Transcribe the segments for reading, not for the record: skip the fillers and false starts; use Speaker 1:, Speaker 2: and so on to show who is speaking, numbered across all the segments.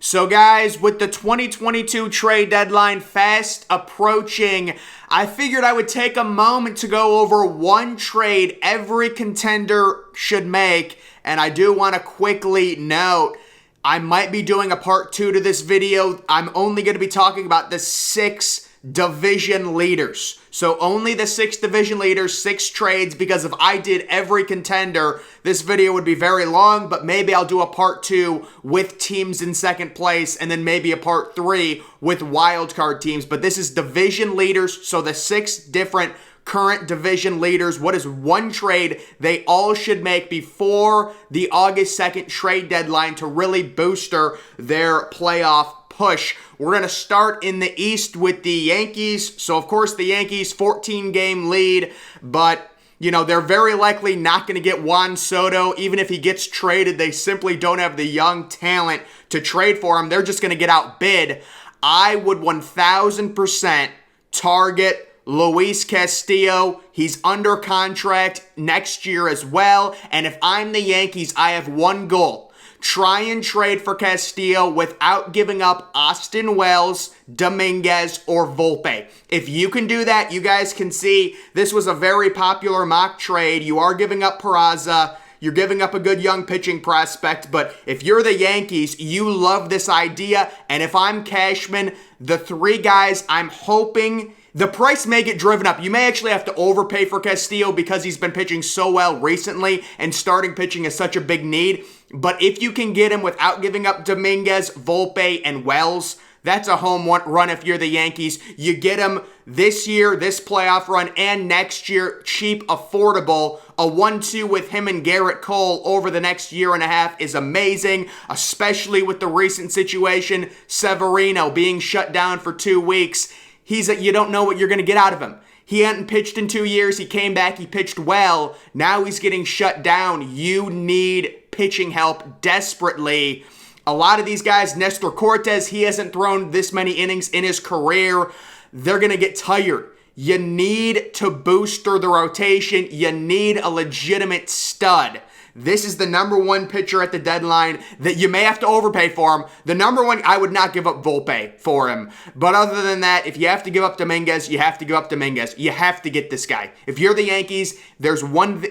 Speaker 1: So guys, with the 2022 trade deadline fast approaching, I figured I would take a moment to go over one trade every contender should make. And I do want to quickly note, I might be doing a part 2 to this video. I'm only going to be talking about the 6 division leaders. So only the 6 division leaders, 6 trades, because if I did every contender, this video would be very long, but maybe I'll do a part 2 with teams in second place, and then maybe a part 3 with wildcard teams. But this is division leaders, so the 6 different current division leaders. What is one trade they all should make before the August 2nd trade deadline to really booster their playoff push? We're going to start in the East with the Yankees. So, of course, the Yankees, 14-game lead, but they're very likely not going to get Juan Soto. Even if he gets traded, they simply don't have the young talent to trade for him. They're just going to get outbid. I would 1,000% target Luis Castillo. He's under contract next year as well. And if I'm the Yankees, I have one goal. Try and trade for Castillo without giving up Austin Wells, Dominguez, or Volpe. If you can do that, you guys can see this was a very popular mock trade. You are giving up Peraza. You're giving up a good young pitching prospect. But if you're the Yankees, you love this idea. And if I'm Cashman, the 3 guys I'm hoping the price may get driven up. You may actually have to overpay for Castillo because he's been pitching so well recently and starting pitching is such a big need. But if you can get him without giving up Dominguez, Volpe, and Wells, that's a home run if you're the Yankees. You get him this year, this playoff run, and next year, cheap, affordable. A 1-2 with him and Garrett Cole over the next year and a half is amazing, especially with the recent situation, Severino being shut down for 2 weeks. You don't know what you're going to get out of him. He hadn't pitched in 2 years. He came back. He pitched well. Now he's getting shut down. You need pitching help desperately. A lot of these guys, Nestor Cortes, he hasn't thrown this many innings in his career. They're going to get tired. You need to booster the rotation. You need a legitimate stud. This is the number 1 pitcher at the deadline that you may have to overpay for him. The number 1, I would not give up Volpe for him. But other than that, if you have to give up Dominguez, you have to give up Dominguez. You have to get this guy. If you're the Yankees, there's one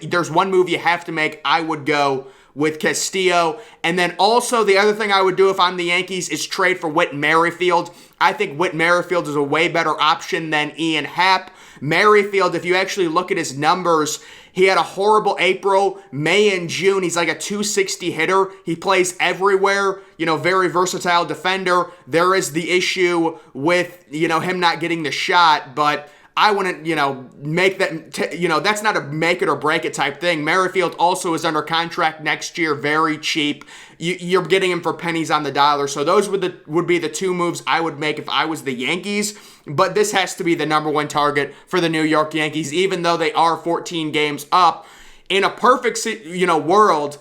Speaker 1: move you have to make. I would go with Castillo. And then also the other thing I would do if I'm the Yankees is trade for Whit Merrifield. I think Whit Merrifield is a way better option than Ian Happ. Merrifield, if you actually look at his numbers, he had a horrible April, May, and June. He's like a 260 hitter. He plays everywhere, very versatile defender. There is the issue with, him not getting the shot, but I wouldn't, make that, that's not a make it or break it type thing. Merrifield also is under contract next year, very cheap. You're getting him for pennies on the dollar. So those would be the 2 moves I would make if I was the Yankees. But this has to be the number 1 target for the New York Yankees, even though they are 14 games up. In a perfect, world,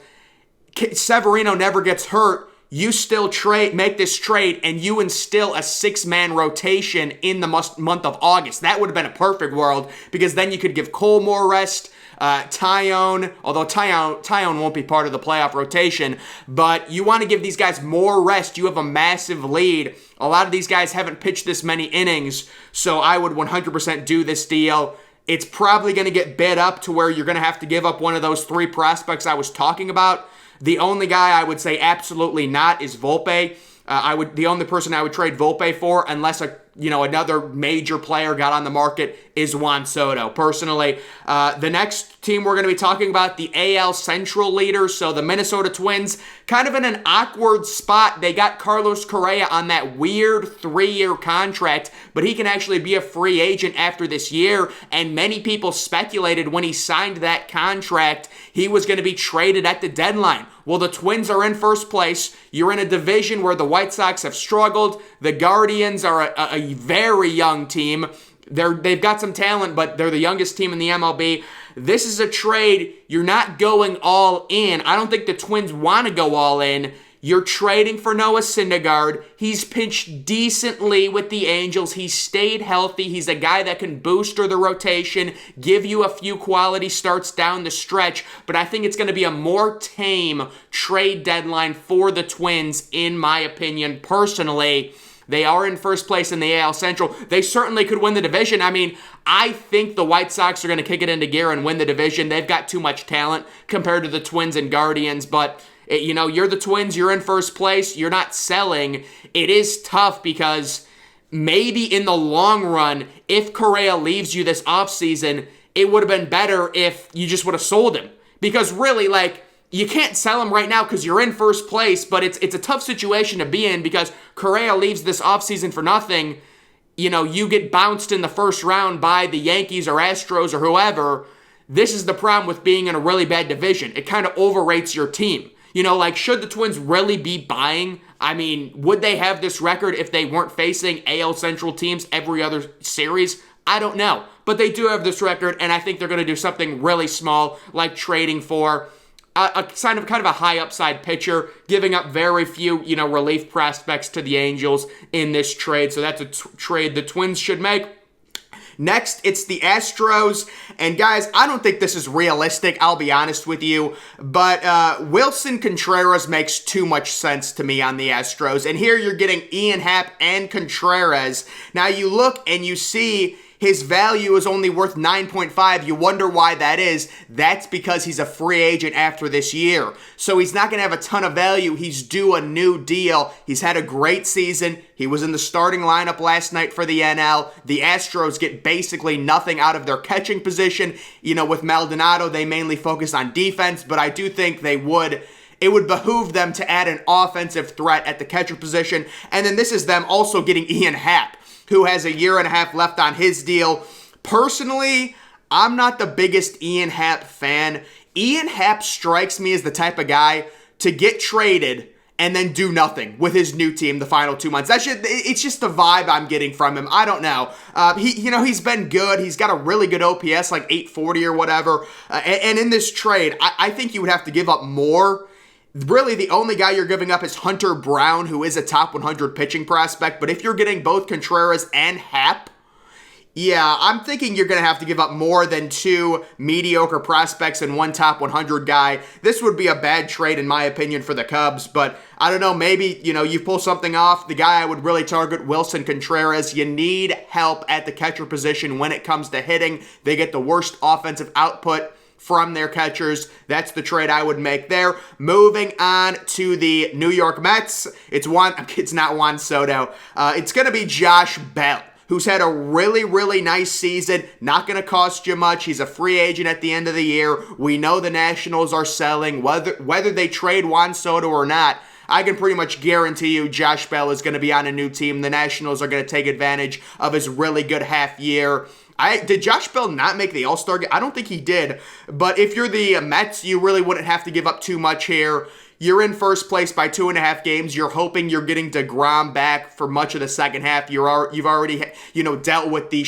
Speaker 1: Severino never gets hurt. You still make this trade, and you instill a 6-man rotation in the month of August. That would have been a perfect world, because then you could give Cole more rest, Tyone, although Tyone won't be part of the playoff rotation, but you want to give these guys more rest. You have a massive lead. A lot of these guys haven't pitched this many innings, so I would 100% do this deal. It's probably going to get bid up to where you're going to have to give up one of those 3 prospects I was talking about. The only guy I would say absolutely not is Volpe. The only person I would trade Volpe for, unless another major player got on the market, is Juan Soto. Personally, the next team we're going to be talking about, the AL Central leaders, so the Minnesota Twins, kind of in an awkward spot. They got Carlos Correa on that weird 3-year contract, but he can actually be a free agent after this year, and many people speculated when he signed that contract he was going to be traded at the deadline. Well, the Twins are in first place. You're in a division where the White Sox have struggled. The Guardians are a very young team. They've got some talent, but they're the youngest team in the MLB. This is a trade. You're not going all in. I don't think the Twins want to go all in. You're trading for Noah Syndergaard. He's pitched decently with the Angels. He's stayed healthy. He's a guy that can booster the rotation, give you a few quality starts down the stretch. But I think it's going to be a more tame trade deadline for the Twins, in my opinion, personally. They are in first place in the AL Central. They certainly could win the division. I mean, I think the White Sox are going to kick it into gear and win the division. They've got too much talent compared to the Twins and Guardians, but you're the Twins, you're in first place, you're not selling. It is tough because maybe in the long run, if Correa leaves you this offseason, it would have been better if you just would have sold him. Because really, you can't sell him right now because you're in first place, but it's a tough situation to be in because Correa leaves this offseason for nothing. You get bounced in the first round by the Yankees or Astros or whoever. This is the problem with being in a really bad division. It kind of overrates your team. Should the Twins really be buying? I mean, would they have this record if they weren't facing AL Central teams every other series? I don't know. But they do have this record, and I think they're going to do something really small, like trading for a kind of a high upside pitcher, giving up very few, relief prospects to the Angels in this trade. So that's a trade the Twins should make. Next, it's the Astros. And guys, I don't think this is realistic, I'll be honest with you. But Wilson Contreras makes too much sense to me on the Astros. And here you're getting Ian Happ and Contreras. Now you look and you see his value is only worth 9.5. You wonder why that is. That's because he's a free agent after this year. So he's not going to have a ton of value. He's due a new deal. He's had a great season. He was in the starting lineup last night for the NL. The Astros get basically nothing out of their catching position. With Maldonado, they mainly focus on defense, but I do think it would behoove them to add an offensive threat at the catcher position. And then this is them also getting Ian Happ, who has a year and a half left on his deal. Personally, I'm not the biggest Ian Happ fan. Ian Happ strikes me as the type of guy to get traded and then do nothing with his new team the final 2 months. It's just the vibe I'm getting from him. I don't know. He's been good. He's got a really good OPS, like 840 or whatever. And in this trade, I think you would have to give up more. Really, the only guy you're giving up is Hunter Brown, who is a top 100 pitching prospect. But if you're getting both Contreras and Happ, yeah, I'm thinking you're going to have to give up more than two mediocre prospects and one top 100 guy. This would be a bad trade, in my opinion, for the Cubs. But I don't know, maybe, you pull something off. The guy I would really target, Wilson Contreras. You need help at the catcher position when it comes to hitting. They get the worst offensive output from their catchers. That's the trade I would make there. Moving on to the New York Mets. It's not Juan Soto. It's going to be Josh Bell, who's had a really, really nice season. Not going to cost you much. He's a free agent at the end of the year. We know the Nationals are selling. Whether they trade Juan Soto or not, I can pretty much guarantee you Josh Bell is going to be on a new team. The Nationals are going to take advantage of his really good half year. Did Josh Bell not make the All-Star game? I don't think he did. But if you're the Mets, you really wouldn't have to give up too much here. You're in first place by 2.5 games. You're hoping you're getting DeGrom back for much of the second half. You've already dealt with the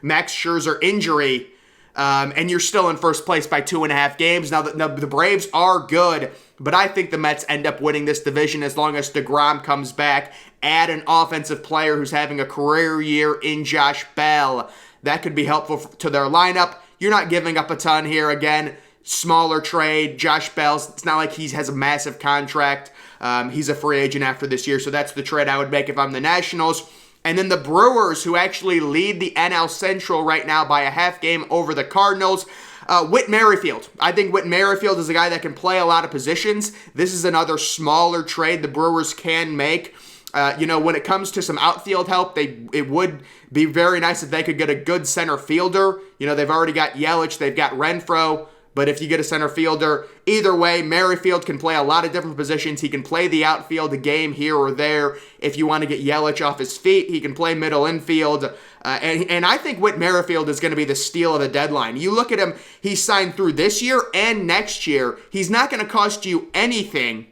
Speaker 1: Max Scherzer injury, and you're still in first place by 2.5 games. Now, the Braves are good, but I think the Mets end up winning this division as long as DeGrom comes back. Add an offensive player who's having a career year in Josh Bell. That could be helpful to their lineup. You're not giving up a ton here. Again, smaller trade. Josh Bell, it's not like he has a massive contract. He's a free agent after this year, so that's the trade I would make if I'm the Nationals. And then the Brewers, who actually lead the NL Central right now by a half game over the Cardinals. Whit Merrifield. I think Whit Merrifield is a guy that can play a lot of positions. This is another smaller trade the Brewers can make. When it comes to some outfield help, it would be very nice if they could get a good center fielder. They've already got Yelich, they've got Renfroe. But if you get a center fielder, either way, Merrifield can play a lot of different positions. He can play the outfield a game here or there. If you want to get Yelich off his feet, he can play middle infield. And I think Whit Merrifield is going to be the steal of the deadline. You look at him, he's signed through this year and next year. He's not going to cost you anything.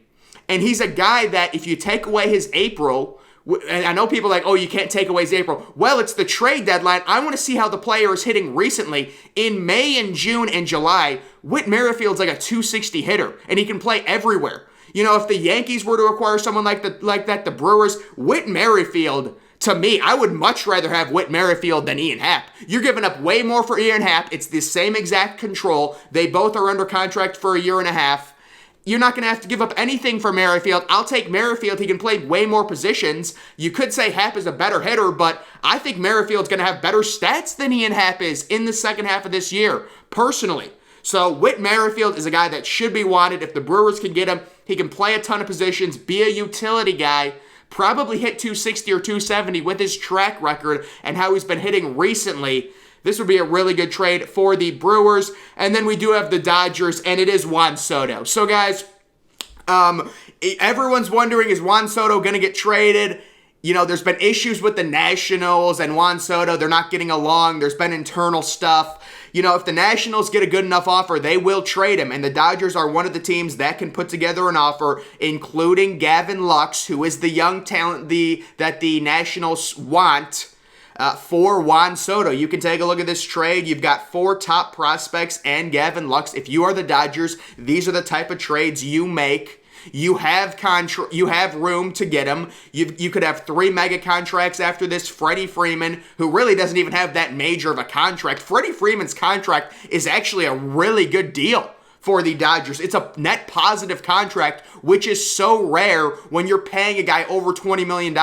Speaker 1: And he's a guy that if you take away his April, and I know people are like, oh, you can't take away his April. Well, it's the trade deadline. I want to see how the player is hitting recently. In May and June and July, Whit Merrifield's like a 260 hitter, and he can play everywhere. You know, if the Yankees were to acquire someone like that, the Brewers, Whit Merrifield, to me, I would much rather have Whit Merrifield than Ian Happ. You're giving up way more for Ian Happ. It's the same exact control. They both are under contract for a year and a half. You're not going to have to give up anything for Merrifield. I'll take Merrifield. He can play way more positions. You could say Happ is a better hitter, but I think Merrifield's going to have better stats than Ian Happ is in the second half of this year, personally. So Whit Merrifield is a guy that should be wanted. If the Brewers can get him, he can play a ton of positions, be a utility guy, probably hit 260 or 270 with his track record and how he's been hitting recently. This would be a really good trade for the Brewers. And then we do have the Dodgers, and it is Juan Soto. So, guys, everyone's wondering, is Juan Soto going to get traded? You know, there's been issues with the Nationals and Juan Soto. They're not getting along. There's been internal stuff. You know, if the Nationals get a good enough offer, they will trade him. And the Dodgers are one of the teams that can put together an offer, including Gavin Lux, who is the young talent that the Nationals want. For Juan Soto. You can take a look at this trade. You've got 4 top prospects and Gavin Lux. If you are the Dodgers, these are the type of trades you make. You have room to get him. You could have 3 mega contracts after this. Freddie Freeman, who really doesn't even have that major of a contract. Freddie Freeman's contract is actually a really good deal for the Dodgers. It's a net positive contract, which is so rare when you're paying a guy over $20 million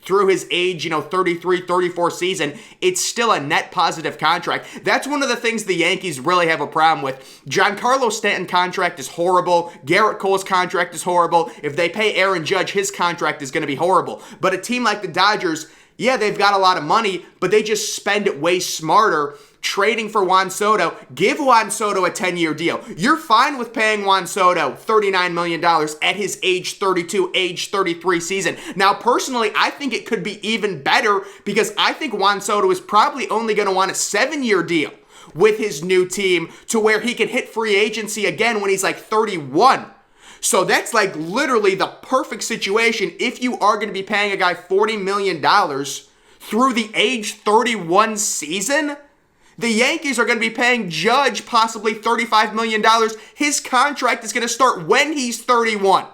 Speaker 1: through his age, 33, 34 season. It's still a net positive contract. That's one of the things the Yankees really have a problem with. Giancarlo Stanton's contract is horrible. Garrett Cole's contract is horrible. If they pay Aaron Judge, his contract is going to be horrible. But a team like the Dodgers, yeah, they've got a lot of money, but they just spend it way smarter. Trading for Juan Soto, give Juan Soto a 10-year deal. You're fine with paying Juan Soto $39 million at his age 32, age 33 season. Now, personally, I think it could be even better because I think Juan Soto is probably only going to want a 7-year deal with his new team to where he can hit free agency again when he's like 31. So that's like literally the perfect situation if you are going to be paying a guy $40 million through the age 31 season. The Yankees are going to be paying Judge possibly $35 million. His contract is going to start when he's 31.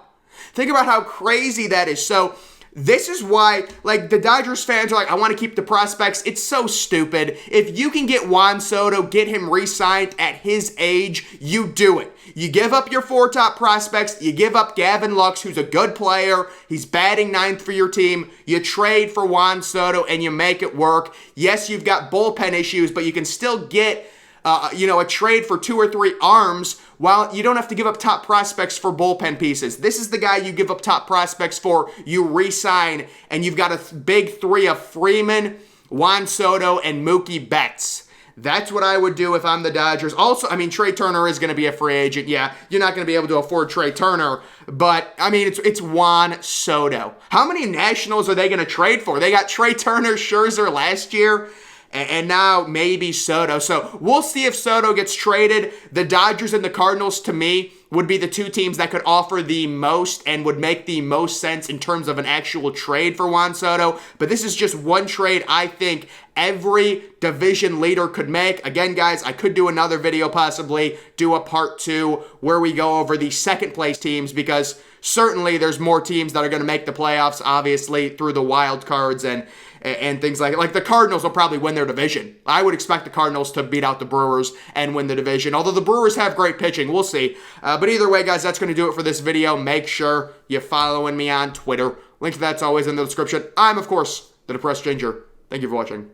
Speaker 1: Think about how crazy that is. So this is why, the Dodgers fans are like, I want to keep the prospects. It's so stupid. If you can get Juan Soto, get him re-signed at his age, you do it. You give up your 4 top prospects. You give up Gavin Lux, who's a good player. He's batting 9th for your team. You trade for Juan Soto, and you make it work. Yes, you've got bullpen issues, but you can still get a trade for 2 or 3 arms while you don't have to give up top prospects for bullpen pieces. This is the guy you give up top prospects for, you re-sign, and you've got a big 3 of Freeman, Juan Soto, and Mookie Betts. That's what I would do if I'm the Dodgers. Also, Trey Turner is going to be a free agent. Yeah, you're not going to be able to afford Trey Turner, but, it's Juan Soto. How many Nationals are they going to trade for? They got Trey Turner, Scherzer last year, and now maybe Soto. So we'll see if Soto gets traded. The Dodgers and the Cardinals, to me, would be the 2 teams that could offer the most and would make the most sense in terms of an actual trade for Juan Soto. But this is just one trade I think every division leader could make. Again, guys, I could do another video, possibly do a part 2 where we go over the second place teams, because certainly there's more teams that are going to make the playoffs, obviously, through the wild cards and things like it. Like the Cardinals will probably win their division. I would expect the Cardinals to beat out the Brewers and win the division, although the Brewers have great pitching. We'll see. But either way, guys, that's going to do it for this video. Make sure you're following me on Twitter. Link to that's always in the description. I'm, of course, the Depressed Ginger. Thank you for watching.